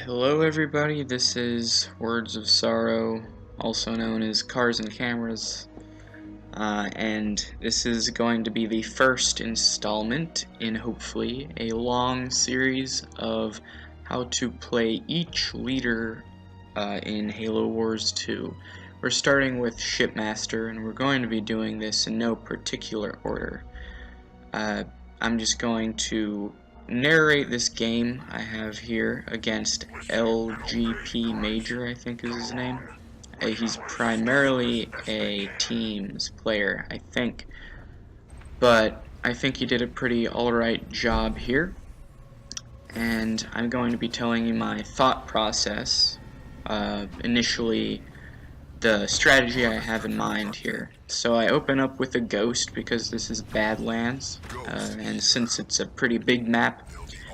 Hello everybody, this is Words of Sorrow, also known as Cars and Cameras, and this is going to be the first installment in hopefully a long series of how to play each leader in Halo Wars 2. We're starting with Shipmaster, and we're going to be doing this in no particular order. I'm just going to narrate this game I have here against LGP Major, I think is his name. He's primarily a teams player, I think, but I think he did a pretty alright job here, and I'm going to be telling you my thought process, initially the strategy I have in mind here. So I open up with a ghost because this is Badlands, and since it's a pretty big map,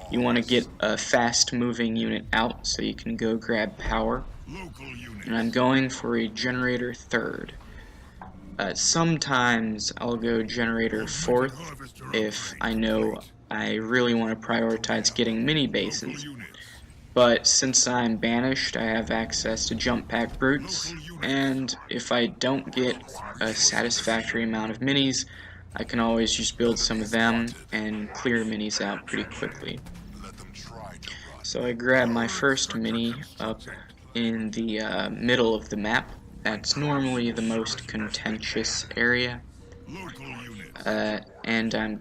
you want to get a fast moving unit out so you can go grab power. And I'm going for a generator third. Sometimes I'll go generator fourth if I know I really want to prioritize getting mini bases. But since I'm banished, I have access to jump pack brutes, and if I don't get a satisfactory amount of minis, I can always just build some of them and clear minis out pretty quickly. So I grab my first mini up in the middle of the map. That's normally the most contentious area. And I'm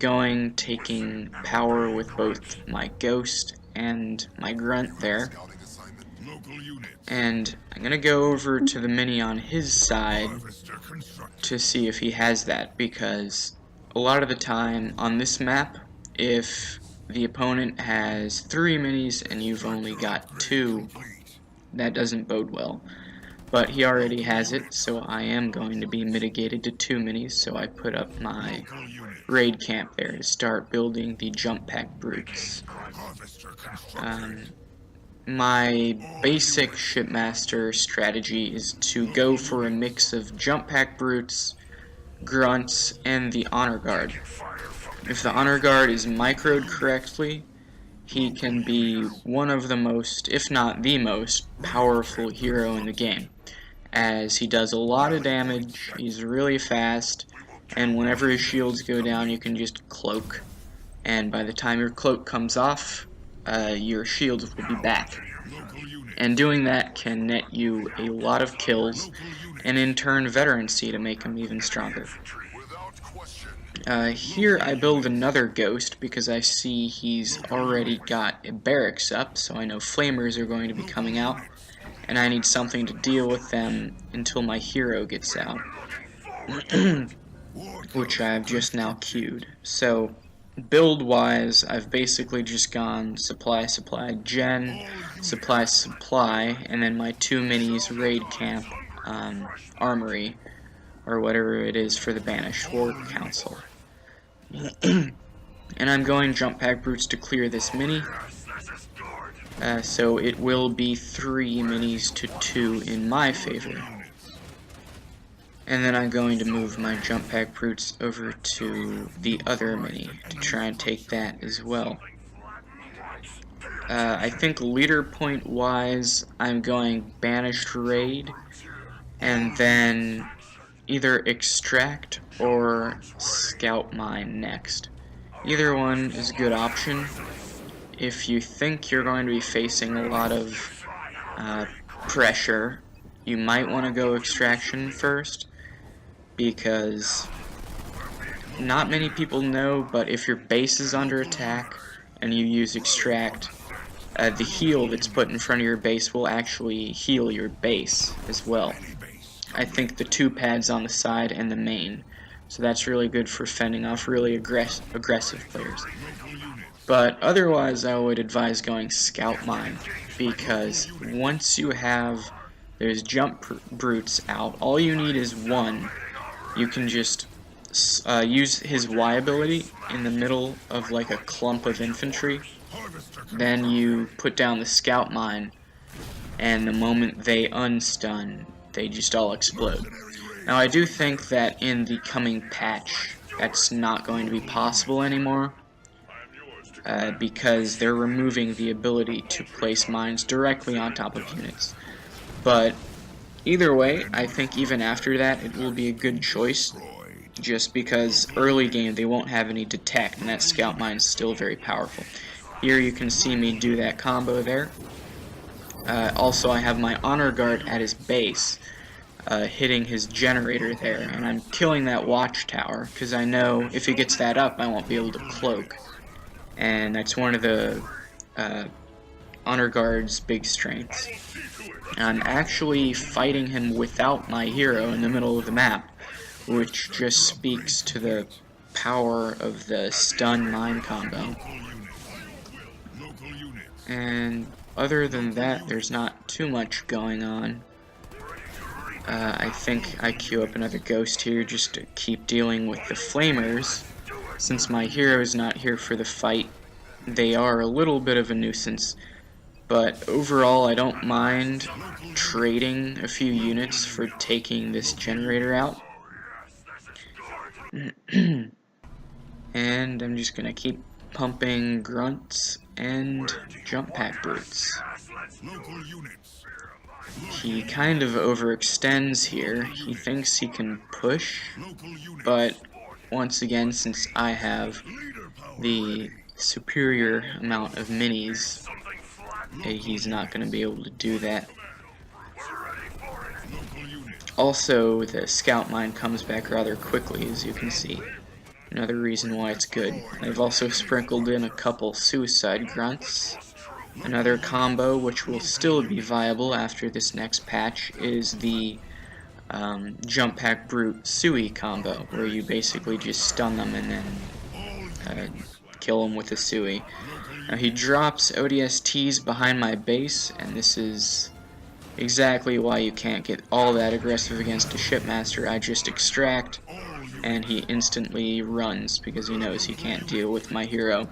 taking power with both my ghost and my grunt there, and I'm gonna go over to the mini on his side to see if he has that, because a lot of the time on this map, if the opponent has 3 minis and you've only got 2, that doesn't bode well. But he already has it, so I am going to be mitigated to 2 minis, so I put up my raid camp there to start building the jump pack brutes. My basic Shipmaster strategy is to go for a mix of jump pack brutes, grunts, and the honor guard. If the honor guard is microed correctly, he can be one of the most, if not the most, powerful hero in the game, as he does a lot of damage, he's really fast, and whenever his shields go down you can just cloak, and by the time your cloak comes off, your shields will be back. And doing that can net you a lot of kills, and in turn veterancy to make him even stronger. Here I build another ghost because I see he's already got a barracks up, so I know flamers are going to be coming out, and I need something to deal with them until my hero gets out, which I've just now queued. So build wise, I've basically just gone supply, gen, supply, and then my 2 minis raid camp, armory, or whatever it is for the banished war council. And I'm going jump pack brutes to clear this mini, so it will be 3 minis to 2 in my favor. And then I'm going to move my jump pack brutes over to the other mini to try and take that as well. I think leader point wise, I'm going banished raid, and then either extract or scout mine next. Either one is a good option. If you think you're going to be facing a lot of pressure, you might want to go extraction first, because not many people know, but if your base is under attack and you use extract, the heal that's put in front of your base will actually heal your base as well. I think the 2 pads on the side and the main, so that's really good for fending off really aggressive players. But otherwise I would advise going scout mine, because once you have those jump brutes out, all you need is 1. You can just use his Y ability in the middle of like a clump of infantry, then you put down the scout mine, and the moment they unstun, they just all explode. Now I do think that in the coming patch that's not going to be possible anymore, because they're removing the ability to place mines directly on top of units. But either way, I think even after that it will be a good choice, just because early game they won't have any detect, and that scout mine is still very powerful. Here you can see me do that combo there. Also, I have my honor guard at his base, hitting his generator there, and I'm killing that watchtower because I know if he gets that up I won't be able to cloak, and that's one of the honor guard's big strengths. I'm actually fighting him without my hero in the middle of the map, which just speaks to the power of the stun mine combo. And other than that, there's not too much going on. I think I queue up another ghost here just to keep dealing with the flamers. Since my hero is not here for the fight, they are a little bit of a nuisance. But overall, I don't mind trading a few units for taking this generator out. And I'm just gonna keep pumping grunts and jump pack brutes. He kind of overextends here. He thinks he can push, but once again, since I have the superior amount of minis, he's not going to be able to do that. Also, the scout mine comes back rather quickly, as you can see. Another reason why it's good. I've also sprinkled in a couple suicide grunts. Another combo, which will still be viable after this next patch, is the jump pack brute sui combo, where you basically just stun them and then kill them with a sui. Now he drops ODSTs behind my base, and this is exactly why you can't get all that aggressive against a Shipmaster. I just extract, and he instantly runs because he knows he can't deal with my hero.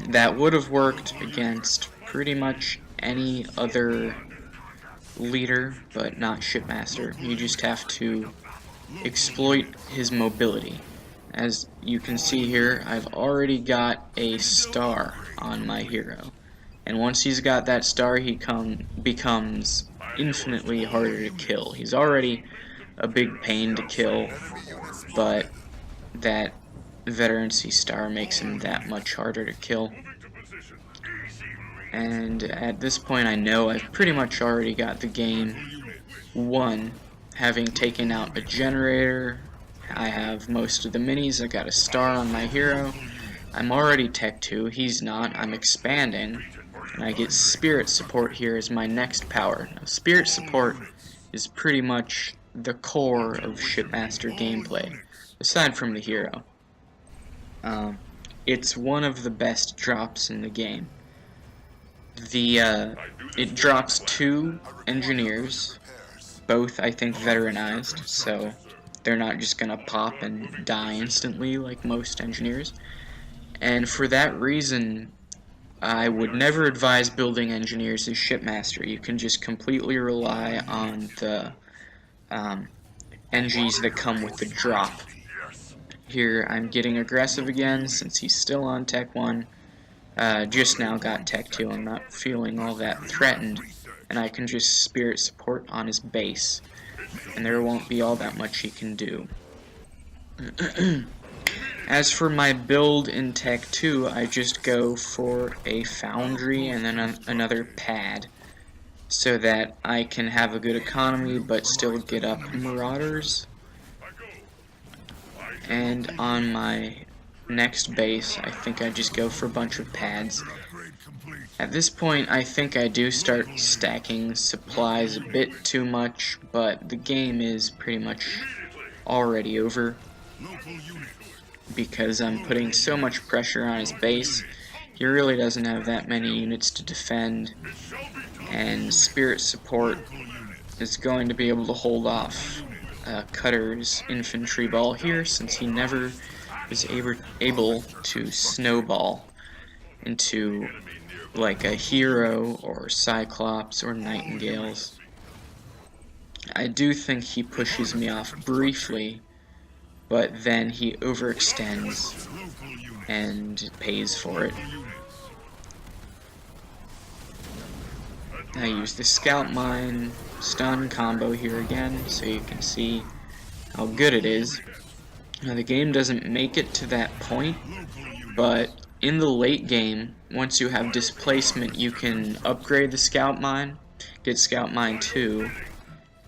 That would have worked against pretty much any other leader, but not Shipmaster. You just have to exploit his mobility. As you can see here, I've already got a star on my hero. And once he's got that star, he becomes infinitely harder to kill. He's already a big pain to kill, but that veterancy star makes him that much harder to kill. And at this point I know I've pretty much already got the game won, having taken out a generator. I have most of the minis, I got a star on my hero. I'm already Tech 2, he's not. I'm expanding, and I get Spirit Support here as my next power. Now, Spirit Support is pretty much the core of Shipmaster gameplay, aside from the hero. It's one of the best drops in the game. It drops 2 engineers, both I think veteranized, so they're not just gonna pop and die instantly like most engineers. And for that reason, I would never advise building engineers as Shipmaster. You can just completely rely on the NGs that come with the drop. Here I'm getting aggressive again since he's still on Tech 1. Just now got Tech 2, I'm not feeling all that threatened, and I can just Spirit Support on his base, and there won't be all that much he can do. As for my build in Tech 2, I just go for a Foundry and then another pad, so that I can have a good economy but still get up Marauders. And on my next base, I think I just go for a bunch of pads. At this point, I think I do start stacking supplies a bit too much, but the game is pretty much already over because I'm putting so much pressure on his base. He really doesn't have that many units to defend, and Spirit Support is going to be able to hold off Cutter's infantry ball here, since he never was able to snowball into like a hero or Cyclops or Nightingales. I do think he pushes me off briefly, but then he overextends and pays for it. I use the Scout Mine stun combo here again, so you can see how good it is. Now, the game doesn't make it to that point, but in the late game, once you have displacement, you can upgrade the Scout Mine, get Scout Mine 2,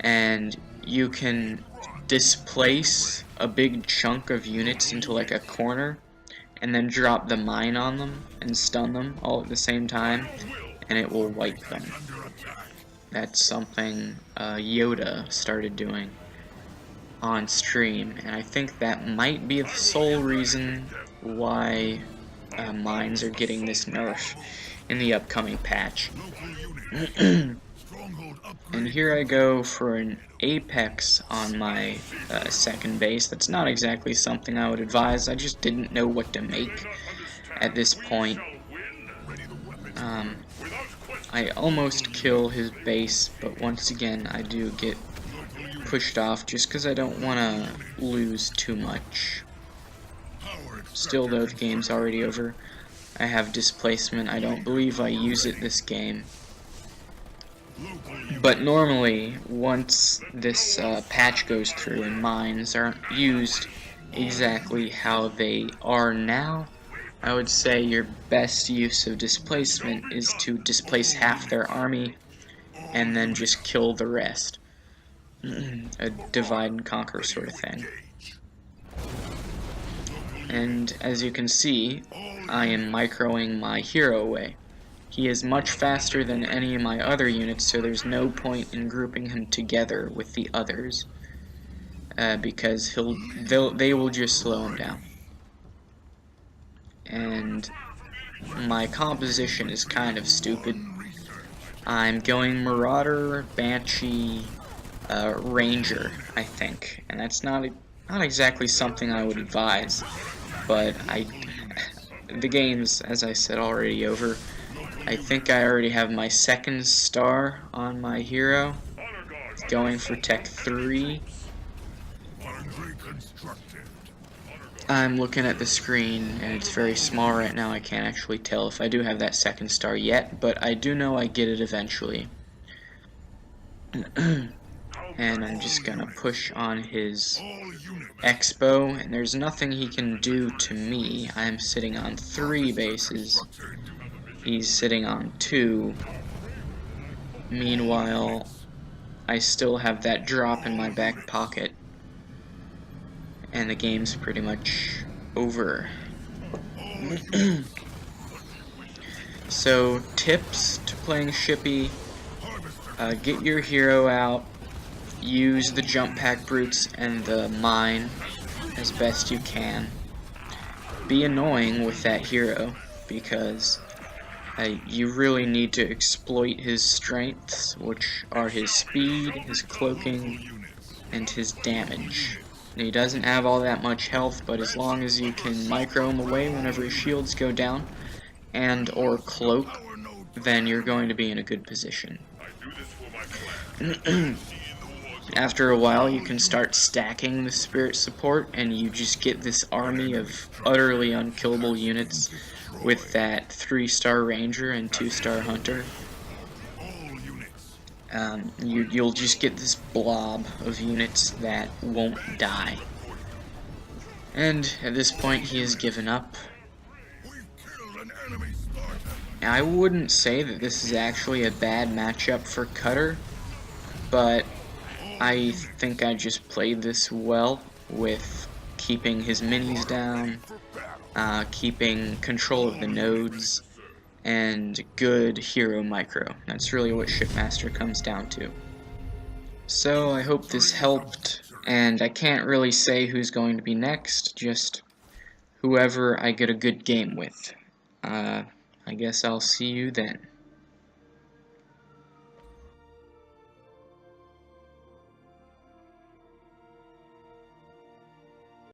and you can displace a big chunk of units into like a corner, and then drop the mine on them and stun them all at the same time, and it will wipe them. That's something Yoda started doing on stream, and I think that might be the sole reason why mines are getting this nerf in the upcoming patch. And here I go for an apex on my second base. That's not exactly something I would advise. I just didn't know what to make at this point. I almost kill his base, but once again I do get pushed off just because I don't want to lose too much. Still though, the game's already over. I have displacement. I don't believe I use it this game. But normally, once this patch goes through and mines aren't used exactly how they are now, I would say your best use of displacement is to displace half their army and then just kill the rest. A divide and conquer sort of thing. And as you can see, I am microing my hero away. He is much faster than any of my other units, so there's no point in grouping him together with the others, because they will just slow him down. And my composition is kind of stupid. I'm going Marauder, Banshee, Ranger, I think, and that's not exactly something I would advise, but the game's, as I said, already over. I think I already have my second star on my hero, going for Tech 3. I'm looking at the screen, and it's very small right now. I can't actually tell if I do have that second star yet, but I do know I get it eventually. And I'm just gonna push on his Expo, and there's nothing he can do to me. I'm sitting on 3 bases. He's sitting on 2. Meanwhile, I still have that drop in my back pocket. And the game's pretty much over. So, tips to playing Shippy: get your hero out, use the jump pack brutes and the mine as best you can. Be annoying with that hero, because you really need to exploit his strengths, which are his speed, his cloaking, and his damage. He doesn't have all that much health, but as long as you can micro him away whenever his shields go down, and or cloak, then you're going to be in a good position. After a while, you can start stacking the spirit support, and you just get this army of utterly unkillable units with that 3-star ranger and 2-star hunter. You'll just get this blob of units that won't die. And at this point, he has given up. I wouldn't say that this is actually a bad matchup for Cutter, but I think I just played this well with keeping his minis down, keeping control of the nodes, and good hero micro. That's really what Shipmaster comes down to. So I hope this helped, and I can't really say who's going to be next, just whoever I get a good game with. I guess I'll see you then.